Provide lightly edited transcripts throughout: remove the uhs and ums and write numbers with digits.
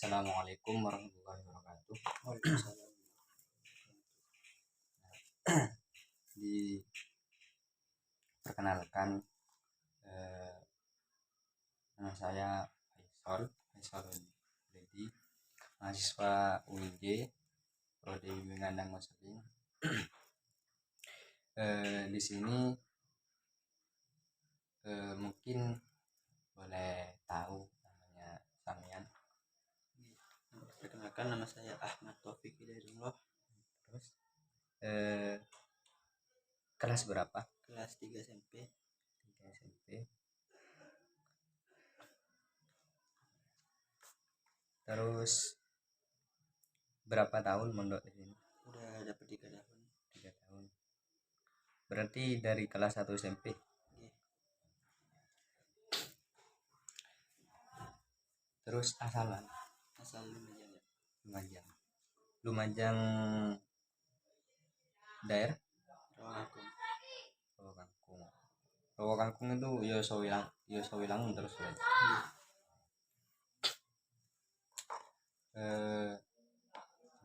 Assalamualaikum warahmatullahi wabarakatuh. Waalaikumsalam. Diperkenalkan, nama saya Faisal Ledi, mahasiswa UIJ, Prodi Bimbingan dan Konseling. Di sini mungkin boleh tahu namanya Samian. Perkenalkan, nama saya Ahmad Taufik Hidayatullah, Terus kelas berapa? kelas 3 SMP. 3 SMP. Terus berapa tahun mondok di sini? Udah dapat 3 tahun. 3 tahun. Berarti dari kelas 1 SMP. Oke. Terus asalan Asal Lumajang ya. Lumajang. Lumajang daerah Rawakangkung. Rawakangkung. Rawakangkung itu Yosowilang terus ya.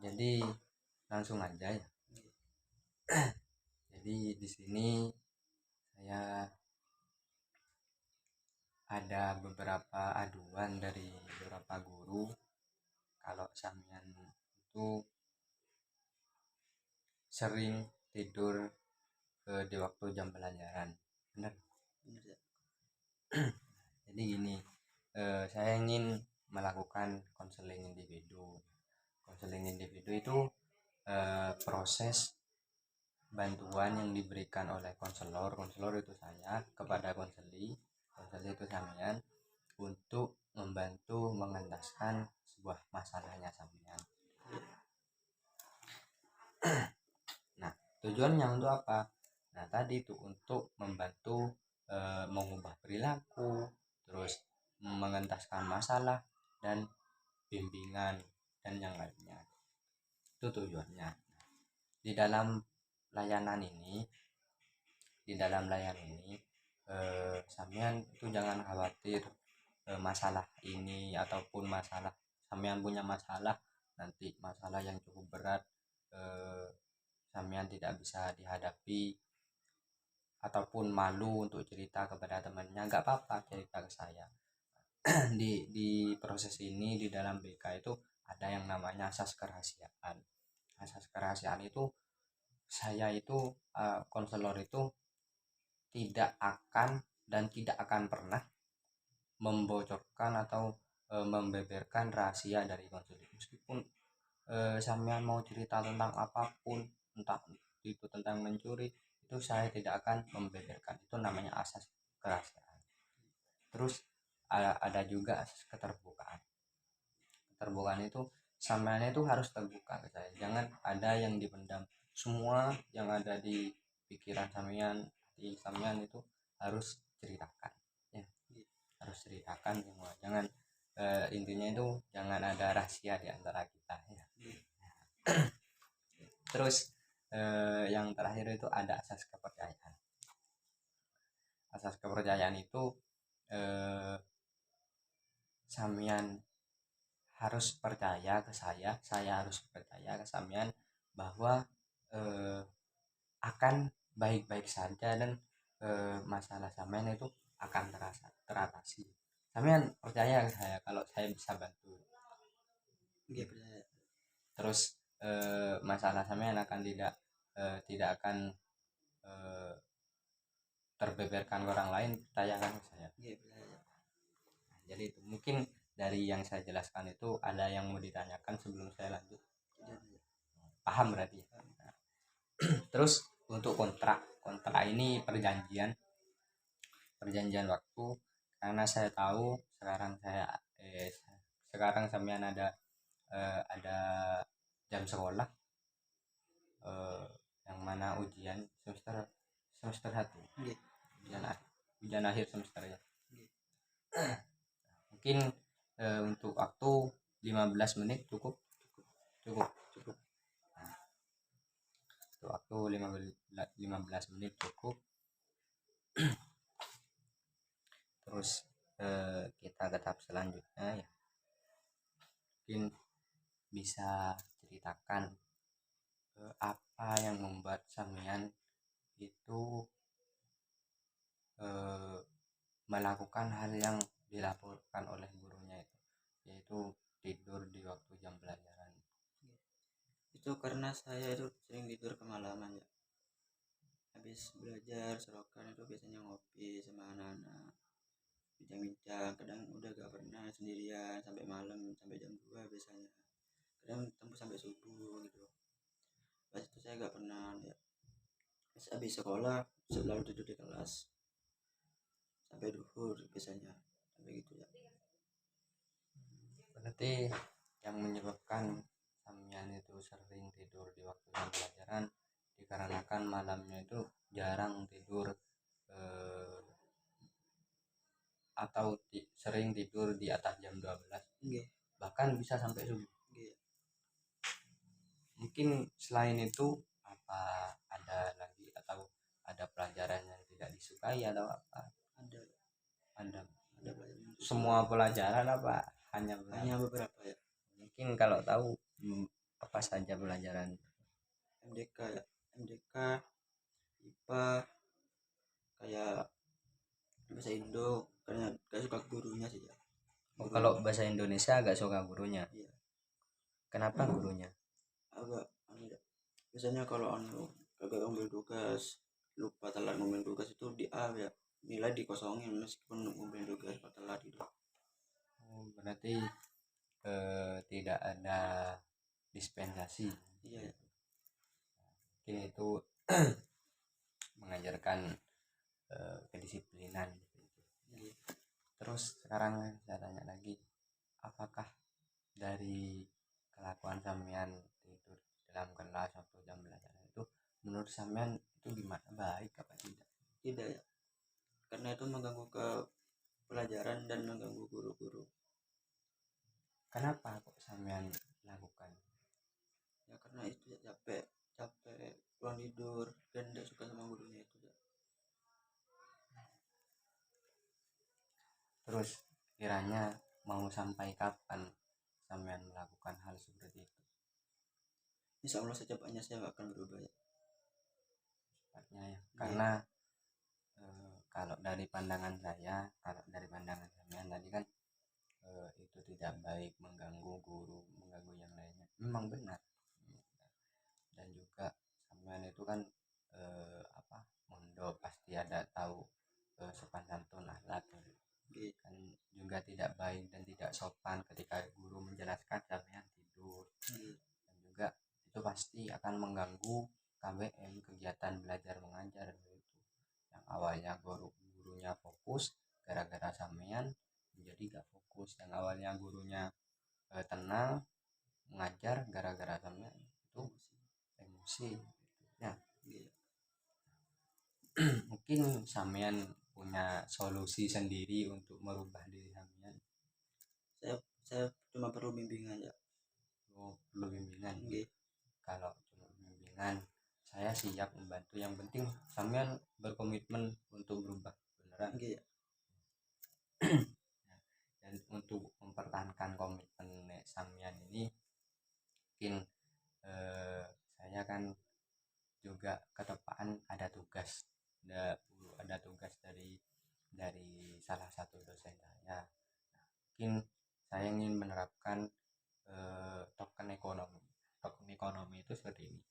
Jadi langsung aja ya. Jadi di sini saya ada beberapa aduan dari beberapa guru kalau Samian itu sering tidur di waktu jam pelajaran. Benar ya. Jadi gini, saya ingin melakukan konseling individu. Konseling individu itu proses bantuan yang diberikan oleh konselor itu saya kepada konseli itu Samian untuk membantu mengentaskan sebuah masalahnya Samian. Nah, tujuannya untuk apa? Nah, tadi itu untuk membantu mengubah perilaku, terus mengentaskan masalah dan bimbingan dan yang lainnya. Itu tujuannya. Di dalam layanan ini Samian itu jangan khawatir masalah ini ataupun masalah Samian punya masalah nanti masalah yang cukup berat Samian tidak bisa dihadapi ataupun malu untuk cerita kepada temannya, nggak apa-apa cerita ke saya. di proses ini di dalam BK itu ada yang namanya asas kerahasiaan. Asas kerahasiaan itu saya itu konselor itu tidak akan pernah membocorkan atau membeberkan rahasia dari konseling. Meskipun Samian mau cerita tentang apapun, entah itu tentang mencuri, itu saya tidak akan membeberkan. Itu namanya asas kerahasiaan. Terus ada juga asas keterbukaan. Keterbukaan itu Samian itu harus terbuka ke saya. Jangan ada yang dipendam. Semua yang ada di pikiran Samian, di Samian itu harus ceritakan. Ya, harus ceritakan semua. Jangan intinya itu jangan ada rahasia di antara kita. Ya. Terus yang terakhir itu ada asas kepercayaan. Asas kepercayaan itu Samian harus percaya ke saya harus percaya ke Samian bahwa akan baik-baik saja dan masalah Samian itu akan teratasi. Samian percaya ke saya kalau saya bisa bantu. Iya, percaya. Terus masalah Samian akan tidak akan terbeberkan ke orang lain, percayakan ke saya. Iya, percaya. Nah, jadi itu mungkin dari yang saya jelaskan itu ada yang mau ditanyakan sebelum saya lanjut. Paham berarti. Nah, terus untuk kontrak ini perjanjian waktu, karena saya tahu sekarang Samian ada jam sekolah yang mana ujian semester 1. Ujian akhir semester ya. Mungkin untuk waktu 15 menit cukup. Nah, untuk waktu 15 menit cukup. Terus kita ke tahap selanjutnya ya. mungkin bisa ceritakan apa yang membuat sampean itu eh, melakukan hal yang dilaporkan oleh gurunya itu, yaitu tidur di waktu jam pelajaran. Itu karena saya itu sering tidur kemalaman ya. Habis belajar serokan itu biasanya ngopi sama anak-anak, bincang-bincang. Kadang udah gak pernah sendirian sampai malam, sampai jam 2 biasanya. Kadang tembus sampai subuh gitu. Pas itu saya gak pernah ya. Pas habis sekolah selalu tidur di kelas sampai duhur biasanya, sampai gitu ya. Berarti yang menyebabkan sampean itu sering tidur di waktu jam pelajaran dikarenakan malamnya itu jarang tidur, eh, atau sering tidur di atas jam 12, Nggih, bahkan bisa sampai subuh. nggih. Mungkin selain itu apa ada lagi, atau ada pelajaran yang tidak disukai atau apa? Ada Ada ada pelajaran yang semua pelajaran apa hanya hanya beberapa ya. mungkin kalau tahu apa saja pelajaran? MDK ya, MDK, IPA, kayak bahasa Indo, karena gak suka gurunya sih ya. Oh, kalau bahasa Indonesia agak suka gurunya. Iya, Kenapa gurunya? agak anu ya. Biasanya kalau anu kagak ngambil tugas, lupa telat ngambil tugas itu di A ya, nilai dikosongin meskipun ngambil tugas kalau telat itu. Oh, berarti tidak ada dispensasi. Iya ya. Mungkin itu mengajarkan kedisiplinan gitu. Iya. Terus sekarang saya tanya lagi, apakah dari kelakuan sampean tidur dalam kelas waktu jam pelajaran itu menurut sampean itu gimana, baik apa tidak? Tidak ya, karena itu mengganggu ke pelajaran dan mengganggu guru-guru. Kenapa kok sampean lakukan? Ya karena itu ya, capek capek pulang tidur dan tidak suka sama gurunya itu ya. Terus kiranya mau sampai kapan sampean melakukan hal seperti itu? Insya Allah secepatnya saya akan berubah ya. Cepatnya ya, karena kalau dari pandangan saya, kalau dari pandangan sampean tadi kan itu tidak baik, mengganggu guru, mengganggu yang lainnya, memang benar. Dan juga sampean itu kan apa, mondok pasti ada tahu sopan santun akhlak Gitu. kan, juga tidak baik dan tidak sopan ketika guru menjelaskan sampean tidur. Gitu. Dan juga itu pasti akan mengganggu KBM, kegiatan belajar mengajar itu, yang awalnya gurunya fokus, gara-gara sampean menjadi gak fokus. Yang awalnya gurunya tenang mengajar, gara-gara sampean itu emosi. Nah, Gitu. mungkin sampean punya solusi sendiri untuk merubah diri sampean. Saya cuma perlu bimbingan ya. Oh, perlu bimbingan. Gitu. Kalau cuma bimbingan, saya siap membantu. Yang penting sampean berkomitmen untuk berubah beneran. Gitu. Dan untuk mempertahankan komitmen sampean ini, mungkin saya kan juga ke depan ada tugas, ada tugas dari salah satu dosen saya. Mungkin saya ingin menerapkan token ekonomi. Token ekonomi itu seperti ini.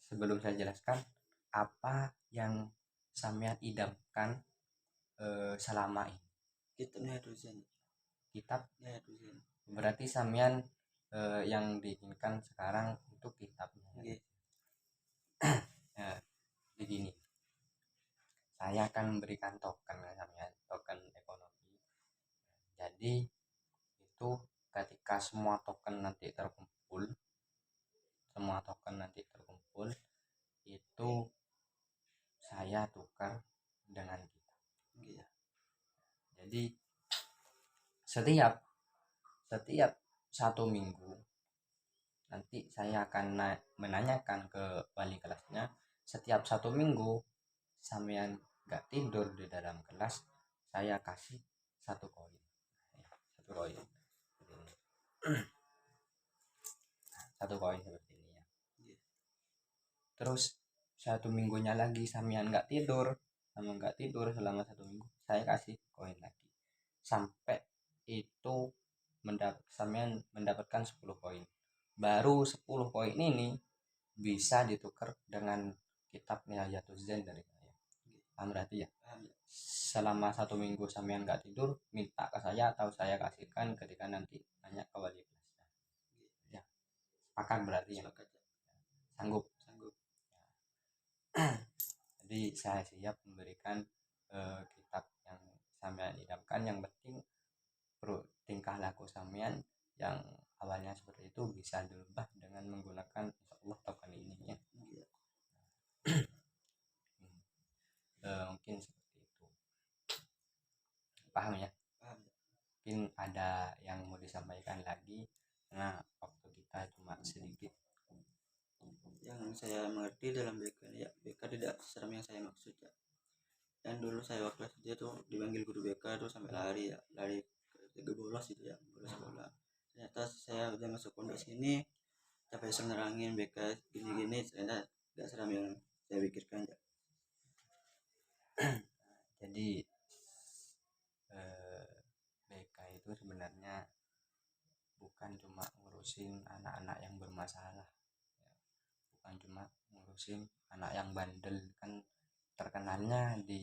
Sebelum saya jelaskan apa yang sampean idamkan selama ini. Kitabnya dosen. Kitab Ya dosen. berarti sampean yang diinginkan sekarang itu kitabnya. Gitu. Nah, begini, saya akan memberikan token namanya token ekonomi. Jadi itu ketika semua token nanti terkumpul, itu saya tukar dengan kita. Gitu. Jadi setiap 1 minggu nanti saya akan menanyakan ke wali kelasnya, setiap 1 minggu sampean gak tidur di dalam kelas, saya kasih 1 koin. 1 koin. terus 1 minggunya lagi sampean nggak tidur, sama nggak tidur selama 1 minggu, saya kasih koin lagi sampai itu sampean mendapatkan 10 koin. Baru 10 koin ini bisa ditukar dengan kitab Nihayatul Zen dari saya. Paham berarti ya? Paham ya? Selama 1 minggu sampean nggak tidur, minta ke saya atau saya kasihkan ketika nanti tanya ke wali kelasnya. Ya, sepakat berarti ya? Sepakat ya. Sanggup? Sanggup. Jadi saya siap memberikan kitab yang sampean idamkan. Yang penting tingkah laku sampean yang awalnya seperti itu bisa dirubah dengan menggunakan insya Allah token ini ya. Iya. Mungkin seperti itu. Paham ya? Paham ya. Mungkin ada yang mau disampaikan lagi karena waktu kita cuma sedikit. Yang saya mengerti dalam BK ya, BK tidak seram yang saya maksud ya. Dan dulu saya waktu SD tuh dipanggil guru BK tuh sampai lari ya, lari ke bolos gitu ya, bolos sekolah. Ternyata saya udah masuk pondok sini capek nerangin BK gini-gini, ternyata gak seram yang saya pikirkan ya. Jadi BK itu sebenarnya bukan cuma ngurusin anak-anak yang bermasalah ya. Bukan cuma ngurusin anak yang bandel, kan terkenalnya di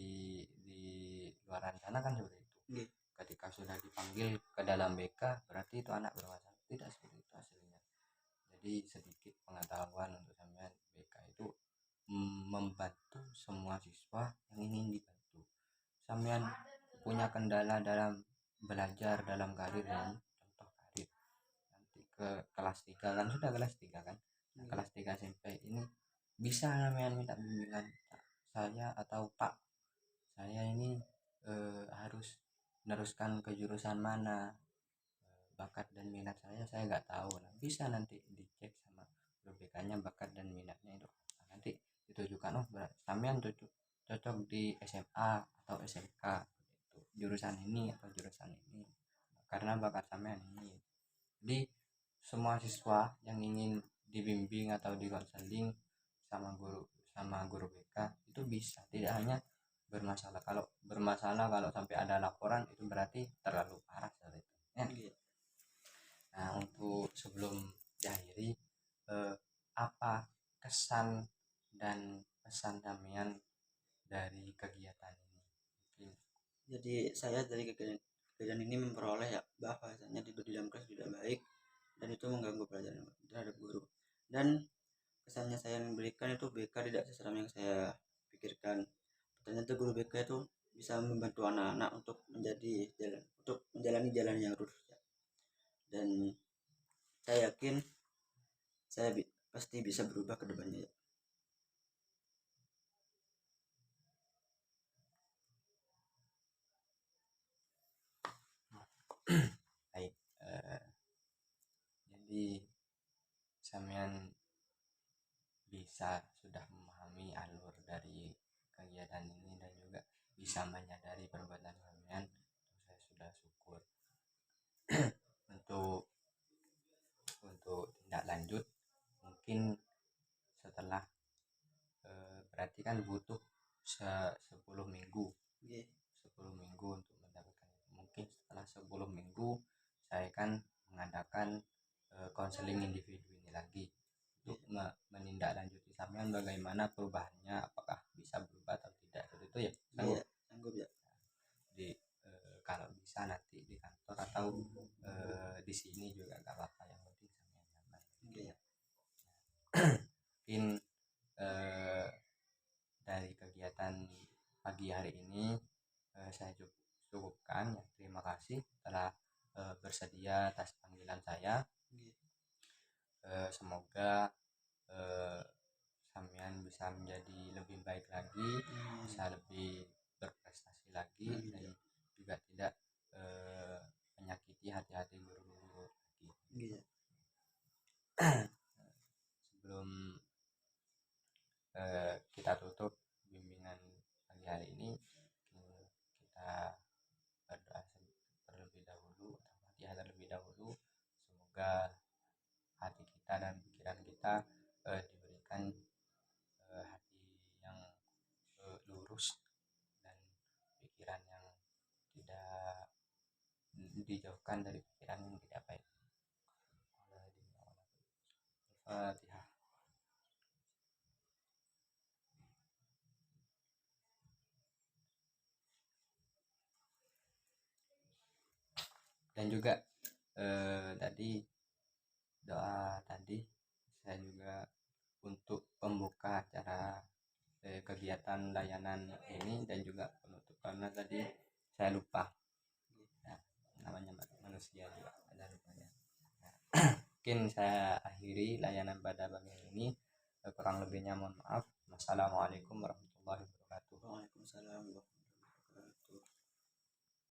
luaran sana kan seperti itu. Ketika sudah dipanggil ke dalam BK berarti itu anak bermasalah. Tidak seperti itu aslinya. Jadi sedikit pengetahuan untuk sampean, BK itu membantu semua siswa yang ingin dibantu. Sampean punya kendala dalam belajar, dalam karir ya, contoh karir nanti ke kelas 3 kan, sudah kelas 3 kan, kelas 3 SMP ini bisa sampean minta bimbingan, saya atau Pak, saya ini harus meneruskan ke jurusan mana, bakat dan minat saya nggak tahu. Nah, bisa nanti dicek sama BK-nya bakat dan minatnya itu. Nah, nanti ditujukan oh sampean cocok di SMA atau SMK itu, jurusan ini atau jurusan ini karena bakat sampean ini. Jadi semua siswa yang ingin dibimbing atau dikonseling sama guru BK itu bisa, tidak hanya bermasalah. Kalau bermasalah, kalau sampai ada laporan itu berarti terlalu parah seperti itu ya. Nah, untuk sebelum diakhiri, apa kesan dan pesan sampean dari kegiatan ini? Jadi saya dari kejadian ini memperoleh ya bahwasanya tidur di dalam kelas tidak baik dan itu mengganggu pelajaran terhadap guru. Dan kesannya saya memberikan itu BK tidak seseram yang saya pikirkan. Ternyata guru BK itu bisa membantu anak-anak untuk menjalani jalan yang lurus ya. Dan saya yakin saya pasti bisa berubah ke depannya ya. Baik, jadi sampean sudah memahami alur dari kegiatan ini dan juga bisa menyadari perbuatan sampean, saya sudah syukur. untuk tindak lanjut mungkin setelah berarti kan butuh 10 minggu 10 minggu untuk mendapatkan. Mungkin setelah 10 minggu saya kan mengadakan konseling individu ini lagi untuk menindaklanjuti sampean bagaimana perubahannya, apakah bisa berubah atau tidak, seperti itu ya. Sanggup ya. Jadi kalau bisa nanti di kantor atau di sini juga nggak apa-apa, yang penting sampean nyaman ya. Mungkin dari kegiatan pagi hari ini saya cukupkan ya. Terima kasih telah bersedia atas panggilan saya. Semoga sampean bisa menjadi lebih baik lagi, bisa lebih berprestasi lagi, dan juga tidak menyakiti hati-hati guru-guru lagi. Sebelum kita tutup bimbingan pagi hari ini, kita berdoa terlebih dahulu atau Fatihah terlebih dahulu. Semoga hati kita dan pikiran kita diberikan dijauhkan dari pikiran yang tidak baik. Al-Fatihah. Dan juga tadi doa tadi saya juga untuk pembuka acara kegiatan layanan ini dan juga penutup, karena tadi saya lupa ya, namanya manusia juga ada lupanya. Nah, mungkin saya akhiri layanan pada bagian ini, kurang lebihnya mohon maaf. Wassalamualaikum warahmatullahi wabarakatuh. Waalaikumsalam warahmatullahi wabarakatuh.